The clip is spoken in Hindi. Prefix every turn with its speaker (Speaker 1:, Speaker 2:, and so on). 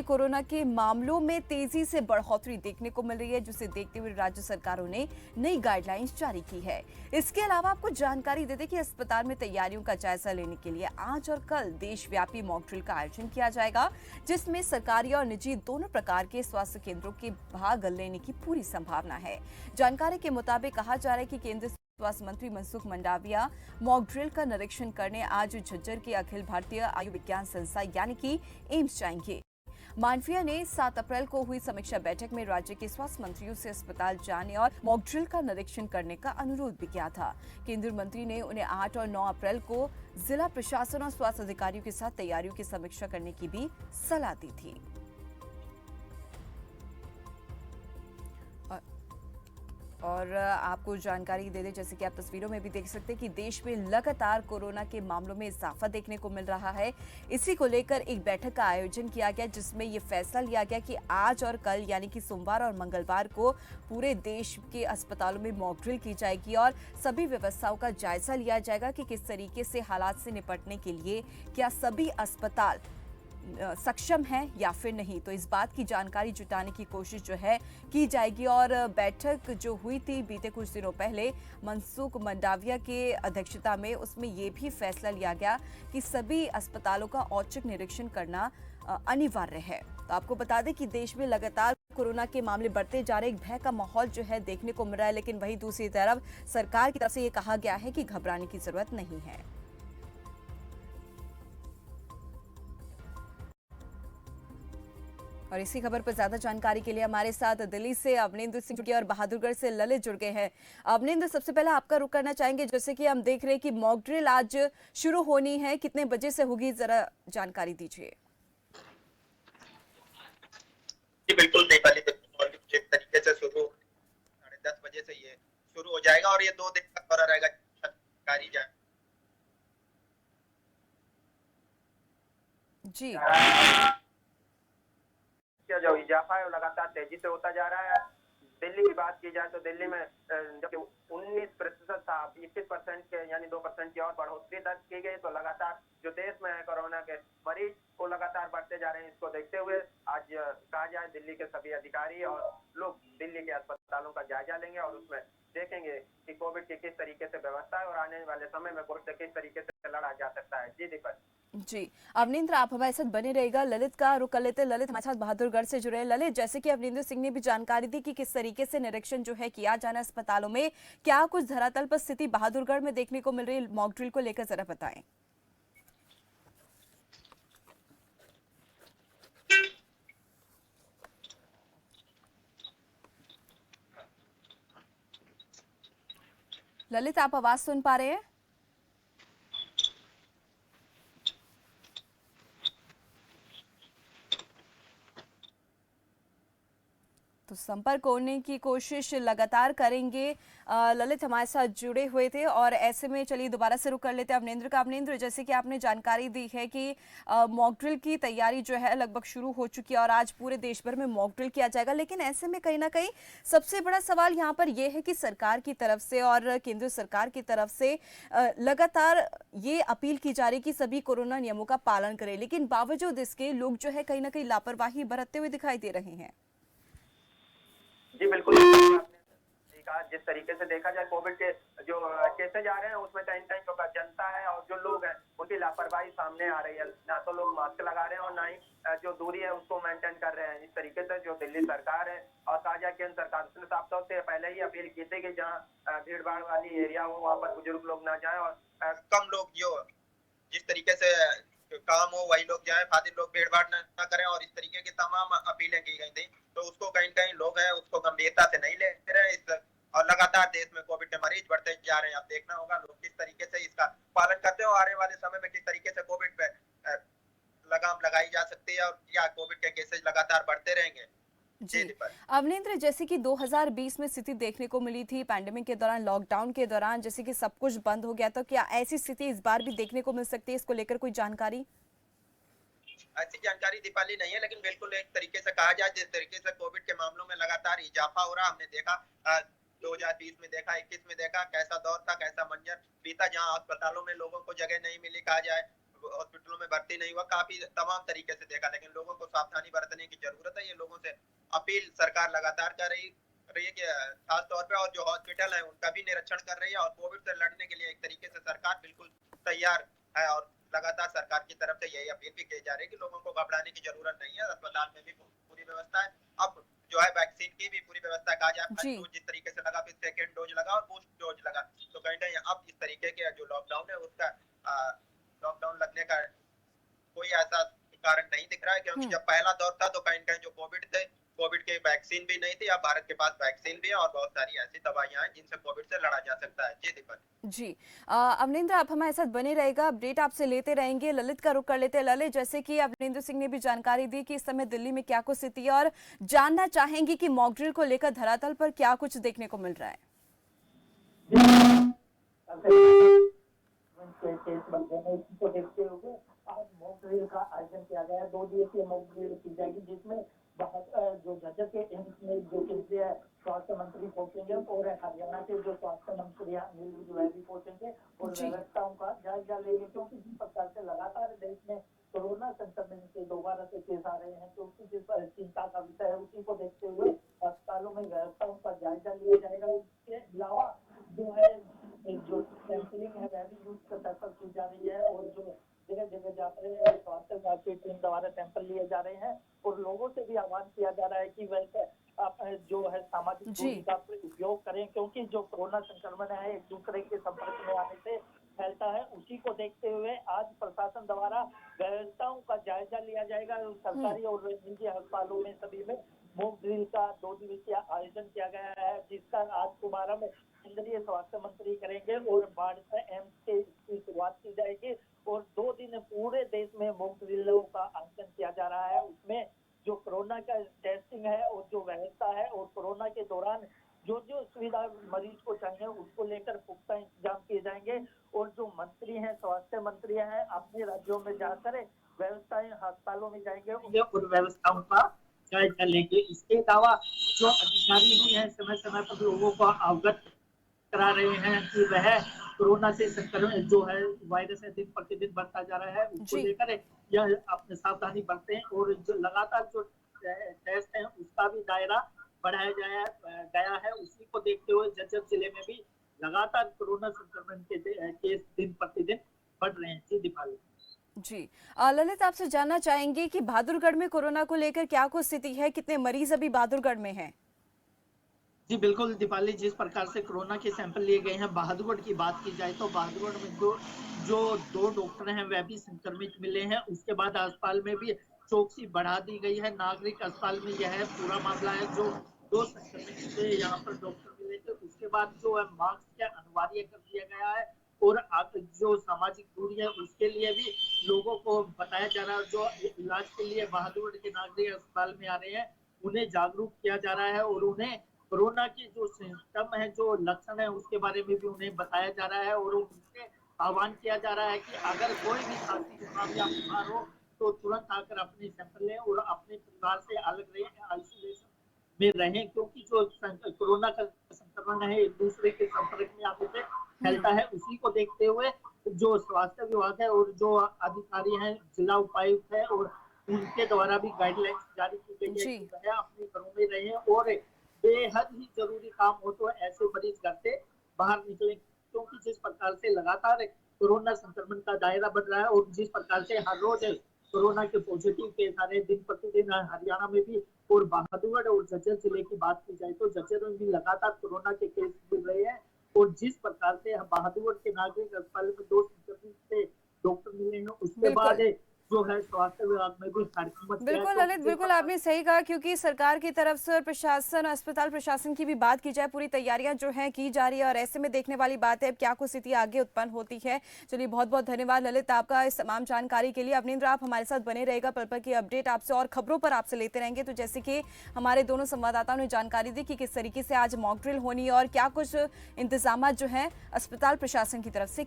Speaker 1: कोरोना के मामलों में तेजी से बढ़ोतरी देखने को मिल रही है, जिसे देखते हुए राज्य सरकारों ने नई गाइडलाइंस जारी की है। इसके अलावा आपको जानकारी दे दें कि अस्पताल में तैयारियों का जायजा लेने के लिए आज और कल देशव्यापी मॉक ड्रिल का आयोजन किया जाएगा, जिसमें सरकारी और निजी दोनों प्रकार के स्वास्थ्य केंद्रों के भाग लेने की पूरी संभावना है। जानकारी के मुताबिक कहा जा रहा है कि केंद्रीय स्वास्थ्य मंत्री मनसुख मंडाविया मॉक ड्रिल का निरीक्षण करने आज झज्जर के अखिल भारतीय आयुर्विज्ञान संस्थान यानी कि एम्स जाएंगे। मांडविया ने 7 अप्रैल को हुई समीक्षा बैठक में राज्य के स्वास्थ्य मंत्रियों से अस्पताल जाने और मॉक ड्रिल का निरीक्षण करने का अनुरोध भी किया था। केंद्रीय मंत्री ने उन्हें 8 और 9 अप्रैल को जिला प्रशासन और स्वास्थ्य अधिकारियों के साथ तैयारियों की समीक्षा करने की भी सलाह दी थी। और आपको जानकारी दे दें, जैसे कि आप तस्वीरों में भी देख सकते हैं कि देश में लगातार कोरोना के मामलों में इजाफा देखने को मिल रहा है। इसी को लेकर एक बैठक का आयोजन किया गया, जिसमें ये फैसला लिया गया कि आज और कल यानी कि सोमवार और मंगलवार को पूरे देश के अस्पतालों में मॉक ड्रिल की जाएगी और सभी व्यवस्थाओं का जायजा लिया जाएगा कि किस तरीके से हालात से निपटने के लिए क्या सभी अस्पताल सक्षम है या फिर नहीं। तो इस बात की जानकारी जुटाने की कोशिश जो है की जाएगी। और बैठक जो हुई थी बीते कुछ दिनों पहले मनसुख मंडाविया के अध्यक्षता में, उसमें यह भी फैसला लिया गया कि सभी अस्पतालों का औचक निरीक्षण करना अनिवार्य है। तो आपको बता दें कि देश में लगातार कोरोना के मामले बढ़ते जा रहे, एक भय का माहौल जो है देखने को मिल रहा है, लेकिन वहीं दूसरी तरफ सरकार की तरफ से ये कहा गया है कि घबराने की जरूरत नहीं है। और इसी खबर पर ज्यादा जानकारी के लिए हमारे साथ दिल्ली से अवनिंद्र सिंह जुड़ गए और बहादुरगढ़ से ललित जुड़ गए हैं। अवनिंद्र, सबसे पहले आपका रुख करना चाहेंगे, जैसे कि हम देख रहे हैं कि मॉक ड्रिल आज शुरू होनी है, कितने बजे से होगी, जरा जानकारी दीजिए।
Speaker 2: जी बिल्कुल दीपाली, जिस तरीके से शुरू 10:30 बजे से ये शुरू हो जाएगा और ये 2 दिन तक भरा रहेगा। सरकारी जाए
Speaker 1: जी
Speaker 3: जो इजाफा है वो लगातार तेजी से होता जा रहा है। दिल्ली की बात की जाए तो दिल्ली में जबकि 19% था, 21% के यानी 2% की और बढ़ोतरी दर्ज की गई। तो लगातार जो देश में है कोरोना के मरीज वो लगातार बढ़ते जा रहे हैं। इसको देखते हुए आज कहा जाए दिल्ली के सभी अधिकारी और लोग दिल्ली के अस्पतालों का जायजा लेंगे और उसमें देखेंगे कि कोविड की किस तरीके से व्यवस्था है और आने वाले समय में कोविड से किस तरीके से लड़ा जा सकता है। जी दीपक।
Speaker 1: जी अवनिंद्र, आप हमारे साथ बने रहेगा। ललित का रुख कर लेते। ललित हमारे साथ बहादुरगढ़ से जुड़े। ललित, जैसे कि अवनिंद्र सिंह ने भी जानकारी दी कि किस तरीके से निरीक्षण जो है किया जाना अस्पतालों में, क्या कुछ धरातल पर स्थिति बहादुरगढ़ में देखने को मिल रही है मॉक ड्रिल को लेकर, जरा बताएं। ललित, आप आवाज सुन पा रहे हैं? तो संपर्क होने की कोशिश लगातार करेंगे। ललित हमारे साथ जुड़े हुए थे और ऐसे में चलिए दोबारा से रुक कर लेते हैं अवनिंद्र का। अवनिंद्र, जैसे कि आपने जानकारी दी है कि मॉक ड्रिल की तैयारी जो है लगभग शुरू हो चुकी है और आज पूरे देश भर में मॉक ड्रिल किया जाएगा, लेकिन ऐसे में कहीं ना कहीं सबसे बड़ा सवाल यहाँ पर यह है कि सरकार की तरफ से और केंद्र सरकार की तरफ से लगातार ये अपील की जा रही है कि सभी कोरोना नियमों का पालन करें, लेकिन बावजूद इसके लोग जो है कहीं ना कहीं लापरवाही बरतते हुए दिखाई दे रहे हैं।
Speaker 3: जी बिल्कुल, जिस तरीके से देखा जाए कोविड के जो केसेज आ रहे हैं उसमें कहीं कहीं जो जनता है और जो लोग हैं उनकी लापरवाही सामने आ रही है। ना तो लोग मास्क लगा रहे हैं और ना ही जो दूरी है उसको मेंटेन कर रहे हैं। इस तरीके से जो दिल्ली सरकार है और ताजा केंद्र सरकार, उसने साफ तौर से पहले ही अपील की थी कि जहाँ भीड़ भाड़ वाली एरिया हो वहाँ पर बुजुर्ग लोग ना जाए और
Speaker 2: कम लोग जो जिस तरीके से काम हो वही लोग जाए, फाजिल लोग भीड़ भाड़ न करें और इस तरीके की तमाम अपीलें की गई थी। तो उसको कहीं कहीं लोग हैं उसको गंभीरता से नहीं ले रहे और लगातार देश में कोविड के मरीज बढ़ते जा रहे हैं। अब देखना होगा लोग किस तरीके से इसका पालन करते हो, आने वाले समय में किस तरीके से कोविड पे लगाम लगाई जा सकती है और या कोविड के केसेज लगातार बढ़ते रहेंगे।
Speaker 1: जी अवनिंद्र, जैसे कि 2020 में स्थिति देखने को मिली थी पैंडेमिक के दौरान, लॉकडाउन के दौरान, जैसे कि सब कुछ बंद हो गया, तो क्या ऐसी स्थिति इस बार भी देखने को मिल सकती है? इसको लेकर कोई जानकारी?
Speaker 2: ऐसी जानकारी दीपाली नहीं है, लेकिन बिल्कुल एक तरीके से कहा जाए जिस तरीके से कोविड के मामलों में लगातार इजाफा हो रहा, हमने देखा 2020 में देखा, 21 में देखा, कैसा दौर था, कैसा मंजर बीता, जहां अस्पतालों में लोगों को जगह नहीं मिली, कहा जाए हॉस्पिटलों में भर्ती नहीं हुआ, काफी तमाम तरीके से देखा, लेकिन लोगों को सावधानी बरतने की जरूरत है। ये लोगों से अपील सरकार लगातार कर रही है कि खास तौर पे, और जो हॉस्पिटल है उनका भी निरीक्षण कर रही है, और कोविड से लड़ने के लिए एक तरीके से सरकार बिल्कुल तैयार है। और लगातार सरकार की तरफ से यही अपील भी की जा रही है कि लोगों को घबराने की जरूरत नहीं है। अस्पताल में भी पूरी व्यवस्था है। अब जो है वैक्सीन की भी पूरी व्यवस्था कहा जाए, फर्स्ट
Speaker 1: जी
Speaker 2: डोज जिस तरीके से लगा, फिर सेकेंड डोज लगा और बूस्ट डोज लगा, तो कहीं ना कहीं अब इस तरीके के जो लॉकडाउन है उसका लॉकडाउन लगने का कोई ऐसा कारण नहीं दिख रहा है। क्योंकि जब पहला दौर था तो कहीं कहीं जो कोविड की वैक्सीन भी नहीं थी। अब भारत के पास वैक्सीन भी है और बहुत सारी ऐसी दवाइयां हैं जिनसे कोविड से लड़ा जा सकता है। जी दीपक।
Speaker 1: जी अवनिंद्र, आप हमारे साथ बने रहेगा, अपडेट आपसे लेते रहेंगे। ललित का रुख कर लेते हैं। ललित, जैसे कि अवनिंद्र सिंह ने भी जानकारी दी कि इस समय दिल्ली में क्या कुछ स्थिति है, और जानना चाहेंगे कि मॉक ड्रिल को लेकर धरातल पर क्या कुछ देखने को मिल रहा है।
Speaker 4: केस बन गए हैं, इसी को देखते हुए आज मॉक ड्रिल का आयोजन किया गया है। 2 दिवसीय मॉक ड्रिल की जाएगी, जिसमें जो झज्जर के एम्स में जो केंद्रीय स्वास्थ्य मंत्री पहुंचेंगे और हरियाणा के जो स्वास्थ्य मंत्री अनिल विज वह भी पहुंचेंगे और व्यवस्थाओं का जायजा लेंगे। क्योंकि जिस प्रकार से लगातार देश में कोरोना संक्रमण के दोबारा से केस आ रहे हैं, क्योंकि जिस चिंता का विषय है उसी को देखते हुए अस्पतालों में व्यवस्थाओं का जायजा लिया जाएगा। इसके अलावा जो है जो सैंपलिंग है वह भी युद्ध स्तर पर की जा रही है, और जो जगह जगह जाकर स्वास्थ्य विभाग की टीम द्वारा सैंपल लिए जा रहे हैं, और लोगों से भी आह्वान किया जा रहा है कि वैसे आप जो है सामाजिक दूरी का उपयोग करें, क्योंकि जो कोरोना संक्रमण है एक दूसरे के संपर्क में आने से फैलता है। उसी को देखते हुए आज प्रशासन द्वारा व्यवस्थाओं का जायजा लिया जाएगा। सरकारी और निजी अस्पतालों में सभी में मॉक ड्रिल का 2 दिवसीय आयोजन किया गया है, जिसका आज शुभारंभ केंद्रीय स्वास्थ्य मंत्री करेंगे और बाढ़ से एम्स की शुरुआत की जाएगी। और 2 दिन पूरे देश में मॉक ड्रिलों का आयोजन किया जा रहा है। उसमें जो कोरोना का टेस्टिंग है और जो व्यवस्था है, और कोरोना के दौरान जो जो सुविधा मरीज को चाहिए उसको लेकर पुख्ता इंतजाम किए जाएंगे। और जो मंत्री हैं, स्वास्थ्य मंत्री हैं, अपने राज्यों में जाकर व्यवस्थाएं अस्पतालों में जाएंगे और व्यवस्थाओं का जायजा लेंगे। इसके अलावा जो अधिकारी भी हैं समय समय पर लोगों को अवगत करा रहे हैं कि वह कोरोना से संक्रमण जो है वायरस है दिन प्रतिदिन बढ़ता जा रहा है, उसको लेकर यह अपने सावधानी बरतें। और जो लगातार जो टेस्ट है उसका भी दायरा बढ़ाया गया है। उसी को देखते हुए झज्जर जिले में भी लगातार कोरोना संक्रमण के केस दिन प्रतिदिन बढ़ रहे हैं। जी दीपाली।
Speaker 1: जी ललित, आपसे जानना चाहेंगे कि बहादुरगढ़ में कोरोना को लेकर क्या कुछ स्थिति है, कितने मरीज अभी बहादुरगढ़ में हैं?
Speaker 4: जी बिल्कुल दीपाली, जिस प्रकार से कोरोना के सैंपल लिए गए हैं, बहादुरगढ़ की बात की जाए तो बहादुरगढ़ में जो 2 डॉक्टर हैं वह भी संक्रमित मिले हैं। उसके बाद अस्पताल में भी चौकसी बढ़ा दी गई है। नागरिक अस्पताल में यह पूरा मामला है। जो 2 संक्रमित थे यहाँ पर डॉक्टर मिले थे, उसके बाद जो है मास्क अनिवार्य कर दिया गया है, और जो सामाजिक दूरी है उसके लिए भी लोगों को बताया जा रहा है। जो इलाज के लिए बहादुरगढ़ के नागरिक अस्पताल में आ रहे हैं उन्हें जागरूक किया जा रहा है, और उन्हें कोरोना के जो सिम्टम है, जो लक्षण है, उसके बारे में भी उन्हें बताया जा रहा है। और उनसे आह्वान किया जा रहा है कि अगर कोई भी खांसी जुकाम या बुखार हो तो तुरंत आकर अपने सैंपल लें और अपने परिवार से अलग रहें, आइसोलेशन में रहें, क्योंकि जो कोरोना का संक्रमण है एक दूसरे के संपर्क में आने से फैलता है। उसी को देखते हुए जो स्वास्थ्य विभाग है और जो अधिकारी हैं, जिला उपायुक्त है, और उनके द्वारा भी गाइडलाइंस जारी की गई है कि वह अपने घरों में रहें और बेहद ही जरूरी काम हो तो ऐसे मरीज घर से बाहर निकले। क्योंकि जिस प्रकार से लगातार कोरोना संक्रमण का दायरा बढ़ रहा है और जिस प्रकार से हर रोज कोरोना के पॉजिटिव केस आ रहे दिन प्रतिदिन हरियाणा में भी, और बहादुरगढ़ और झज्जर जिले की बात की जाए तो झज्जर में भी लगातार कोरोना के केस मिल रहे हैं। और जिस प्रकार से बहादुरगढ़ के नागरिक अस्पताल में 2 संक्रमित से डॉक्टर मिले हैं, उसके बाद जो है स्वास्थ्य विभाग में भी
Speaker 1: बिल्कुल ललित, बिल्कुल आपने सही कहा, क्योंकि सरकार की तरफ से प्रशासन, अस्पताल प्रशासन की भी बात की जाए, पूरी तैयारियां जो हैं की जा रही है, और ऐसे में देखने वाली बात है क्या कुछ स्थिति आगे उत्पन्न होती है। चलिए, बहुत बहुत धन्यवाद ललित आपका इस तमाम जानकारी के लिए। अवनिंद्र, आप हमारे साथ बने रहेगा, पल पल की अपडेट आपसे और खबरों पर आपसे लेते रहेंगे। तो जैसे कि हमारे दोनों संवाददाताओं ने जानकारी दी कि किस तरीके से आज मॉक ड्रिल होनी है और क्या कुछ इंतजाम जो है अस्पताल प्रशासन की तरफ से